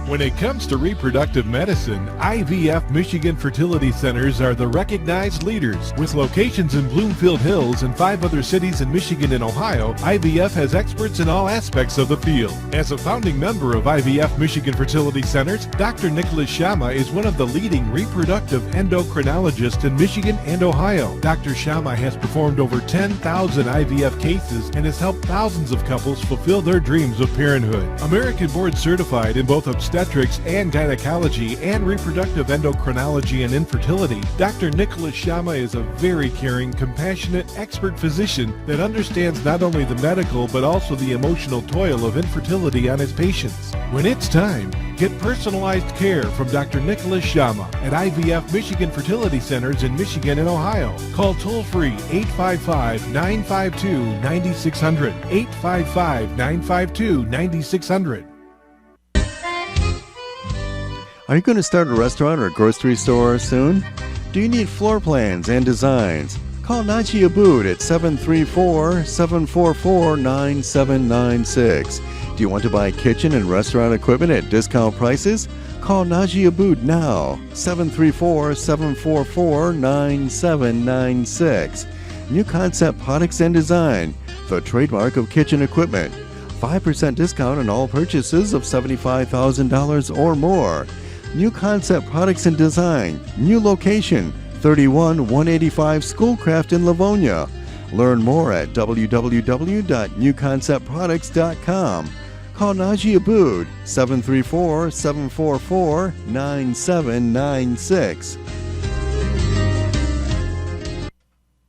When it comes to reproductive medicine, IVF Michigan Fertility Centers are the recognized leaders. With locations in Bloomfield Hills and 5 other cities in Michigan and Ohio, IVF has experts in all aspects of the field. As a founding member of IVF Michigan Fertility Centers, Dr. Nicholas Shama is one of the leading reproductive endocrinologists in Michigan and Ohio. Dr. Shama has performed over 10,000 IVF cases and has helped thousands of couples fulfill their dreams of parenthood. American board certified in both obstetrics and gynecology and reproductive endocrinology and infertility, Dr. Nicholas Shama is a very caring, compassionate, expert physician that understands not only the medical but also the emotional toil of infertility on his patients. When it's time, get personalized care from Dr. Nicholas Shama at IVF Michigan Fertility Centers in Michigan and Ohio. Call toll-free 855-952-9600, 855-952-9600. Are you going to start a restaurant or grocery store soon? Do you need floor plans and designs? Call Naji Abood at 734-744-9796. Do you want to buy kitchen and restaurant equipment at discount prices? Call Naji Abood now, 734-744-9796. New Concept Products and Design, the trademark of kitchen equipment. 5% discount on all purchases of $75,000 or more. New Concept Products and Design, new location, 31185 Schoolcraft in Livonia. Learn more at www.newconceptproducts.com. Call Naji Abood, 734-744-9796.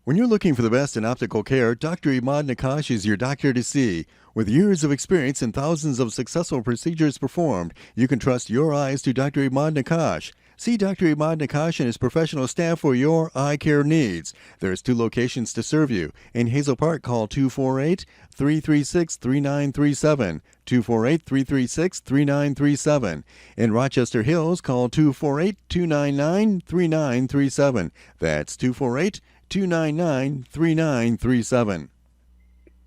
When you're looking for the best in optical care, Dr. Imad Nakash is your doctor to see. With years of experience and thousands of successful procedures performed, you can trust your eyes to Dr. Imad Nakash. See Dr. Imad Nakash and his professional staff for your eye care needs. There's 2 locations to serve you. In Hazel Park, call 248-336-3937, 248-336-3937. In Rochester Hills, call 248-299-3937. That's 248-299-3937.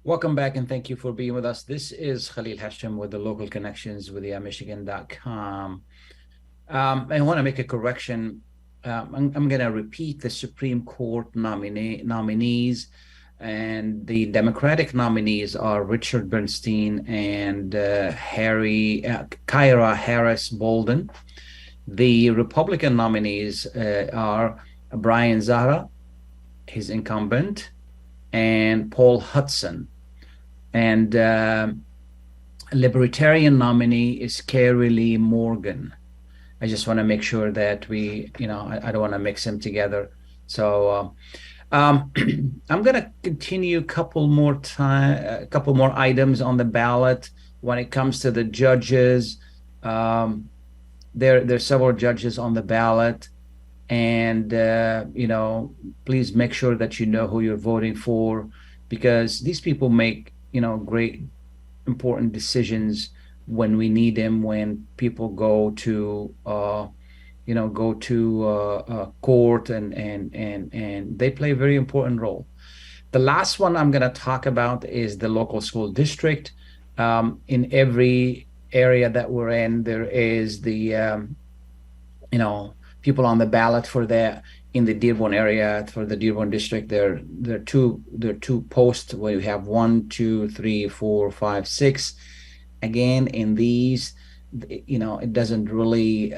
Welcome back and thank you for being with us. This is Khalil Hachem with the Local Connections with Michigan.com. I want to make a correction. I'm going to repeat the Supreme Court nominees, and the Democratic nominees are Richard Bernstein and Kyra Harris Bolden. The Republican nominees are Brian Zahra, his incumbent, and Paul Hudson. And Libertarian nominee is Carrie Lee Morgan. I just want to make sure that I don't want to mix them together. So I'm going to continue a couple more items on the ballot. When it comes to the judges, there's several judges on the ballot. And, please make sure that you know who you're voting for, because these people make, great, important decisions when we need them, when people go to, court and they play a very important role. The last one I'm going to talk about is the local school district. In every area that we're in, there is the, people on the ballot for that. In the Dearborn area, for the Dearborn district, there are two posts where you have 1, 2, 3, 4, 5, 6. Again, in these, it doesn't really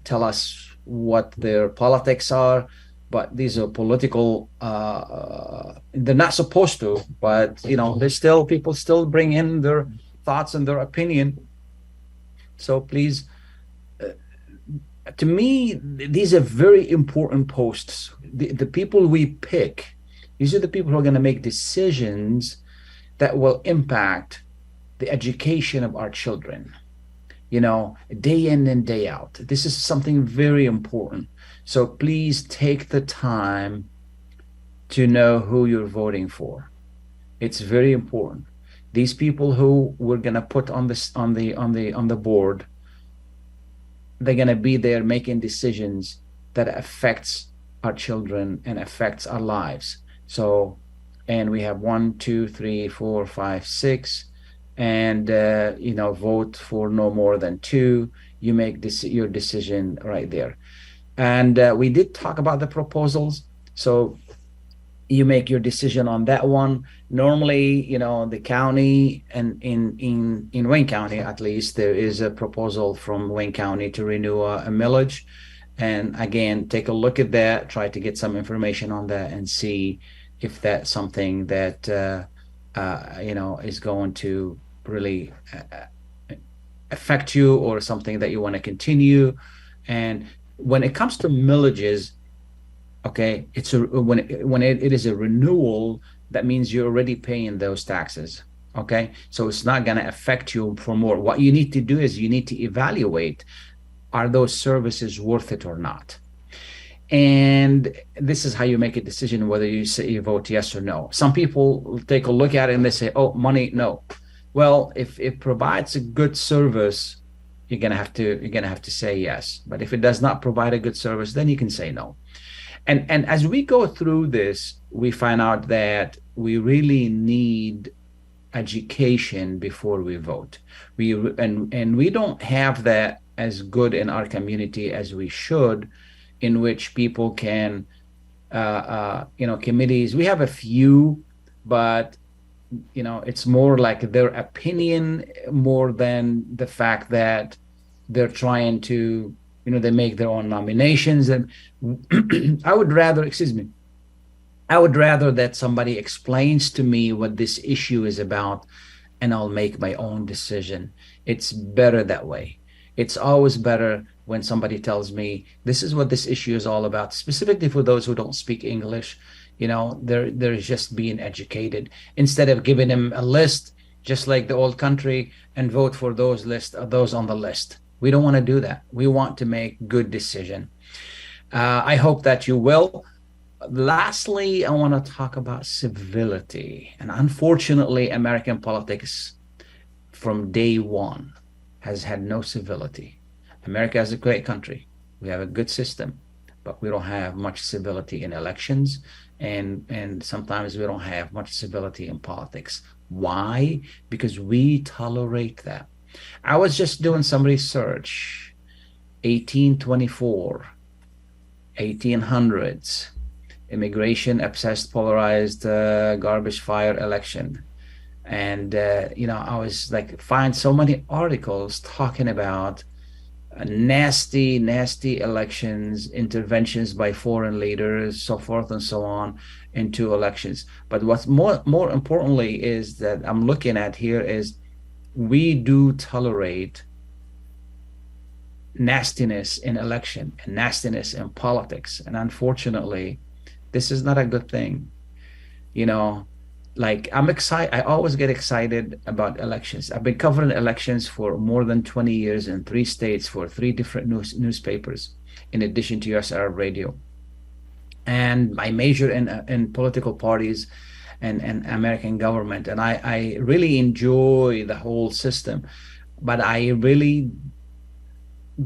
tell us what their politics are, but these are political. They're not supposed to, but there's still people still bring in their thoughts and their opinion. So please. To me, these are very important posts. The people we pick, these are the people who are going to make decisions that will impact the education of our children, day in and day out. This is something very important. So please take the time to know who you're voting for. It's very important. These people who we're going to put on the board, they're going to be there making decisions that affects our children and affects our lives. So, and we have 1, 2, 3, 4, 5, 6, and vote for no more than 2. you make your decision right there. And we did talk about the proposals. So you make your decision on that one. Normally, the county, and in Wayne County, at least, there is a proposal from Wayne County to renew a millage. And again, take a look at that, try to get some information on that and see if that's something that, is going to really affect you, or something that you want to continue. And when it comes to millages, okay, when it is a renewal, that means you're already paying those taxes. Okay, so it's not going to affect you for more. What you need to do is you need to evaluate, are those services worth it or not? And this is how you make a decision whether you vote yes or no. Some people take a look at it and they say, oh, money, no. Well, if it provides a good service, you're gonna have to say yes. But if it does not provide a good service, then you can say no. And as we go through this, we find out that we really need education before we vote. We don't have that as good in our community as we should, in which people can, committees. We have a few, but it's more like their opinion more than the fact that they're trying to, they make their own nominations. And I would rather that somebody explains to me what this issue is about, and I'll make my own decision. It's better that way. It's always better when somebody tells me this is what this issue is all about, specifically for those who don't speak English. They're just being educated, instead of giving them a list, just like the old country, and vote for those on the list. We don't want to do that. We want to make good decision. I hope that you will. Lastly, I want to talk about civility. And unfortunately, American politics from day one has had no civility. America is a great country. We have a good system, but we don't have much civility in elections, and sometimes we don't have much civility in politics. Why? Because we tolerate that. I was just doing some research. 1824, 1800s, immigration, obsessed, polarized, garbage fire election. And, I was like, find so many articles talking about nasty elections, interventions by foreign leaders, so forth and so on, into elections. But what's more importantly is that I'm looking at here is we do tolerate nastiness in election and nastiness in politics. And unfortunately, this is not a good thing. Like, I'm excited. I always get excited about elections. I've been covering elections for more than 20 years in 3 states for 3 different newspapers, in addition to US Arab Radio. And I major in political parties and American government. And I really enjoy the whole system, but I really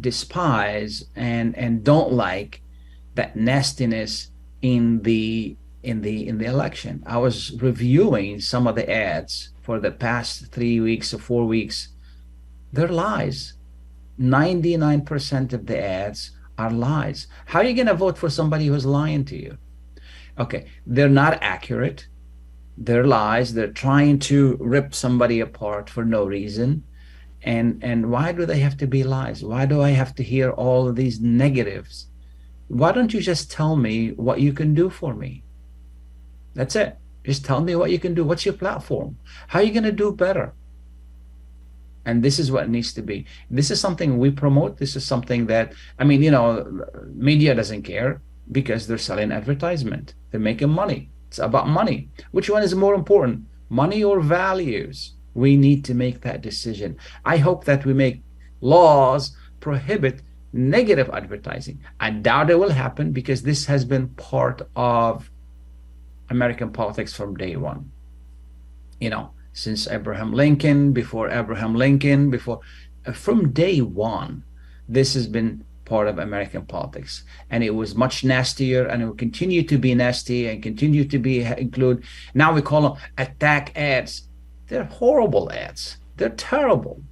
despise and don't like that nastiness in the election. I was reviewing some of the ads for the past 3 weeks or 4 weeks. They're lies. 99% of the ads are lies. How are you going to vote for somebody who's lying to you? Okay, they're not accurate. They're lies. They're trying to rip somebody apart for no reason. And why do they have to be lies? Why do I have to hear all of these negatives? Why don't you just tell me what you can do for me? That's it. Just tell me what you can do. What's your platform? How are you going to do better? And this is what it needs to be. This is something we promote. This is something that, media doesn't care, because they're selling advertisement. They're making money. It's about money. Which one is more important, money or values? We need to make that decision. I hope that we make laws prohibit negative advertising. I doubt it will happen, because this has been part of American politics from day one. Since Abraham Lincoln, from day one, this has been part of American politics. And it was much nastier, and it will continue to be nasty and continue to be include. Now we call them attack ads. They're horrible ads. They're terrible.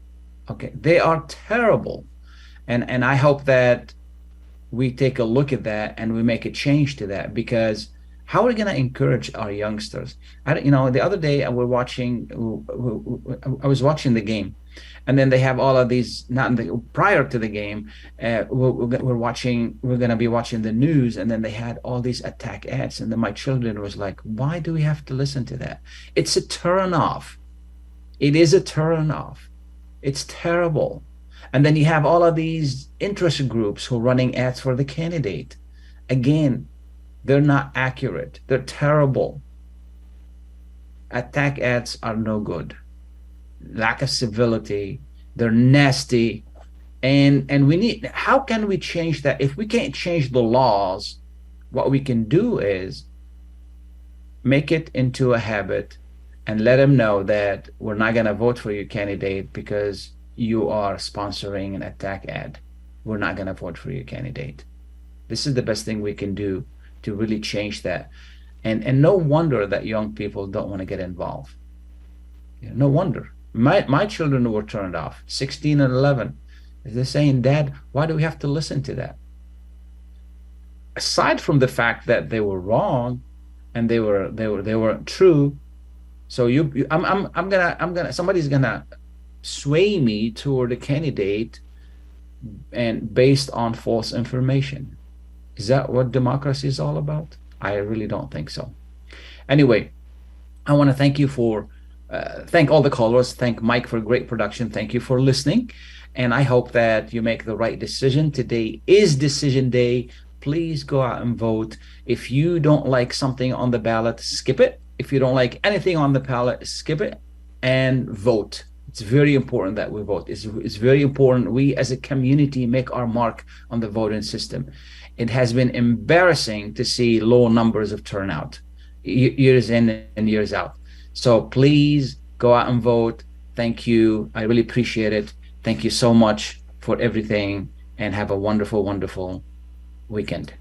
Okay, they are terrible. And I hope that we take a look at that and we make a change to that, because how are we going to encourage our youngsters? The other day I was watching the game, and then they have all of these, prior to the game, we're going to be watching the news, and then they had all these attack ads, and then my children was like, why do we have to listen to that? It's a turn off. It is a turn off. It's terrible. And then you have all of these interest groups who are running ads for the candidate. Again, they're not accurate. They're terrible. Attack ads are no good. Lack of civility. They're nasty. And how can we change that? If we can't change the laws, what we can do is make it into a habit and let them know that we're not going to vote for your candidate because you are sponsoring an attack ad. We're not going to vote for your candidate. This is the best thing we can do to really change that. And no wonder that young people don't want to get involved. No wonder. My children were turned off, 16 and 11. They're saying, Dad, why do we have to listen to that? Aside from the fact that they were wrong and they weren't true. So somebody's gonna sway me toward a candidate and based on false information. Is that what democracy is all about? I really don't think so. Anyway, I want to thank you thank all the callers. Thank Mike for great production. Thank you for listening. And I hope that you make the right decision. Today is decision day. Please go out and vote. If you don't like something on the ballot, skip it. If you don't like anything on the ballot, skip it and vote. It's very important that we vote. It's very important we as a community make our mark on the voting system. It has been embarrassing to see low numbers of turnout years in and years out. So please go out and vote. Thank you. I really appreciate it. Thank you so much for everything, and have a wonderful, wonderful weekend.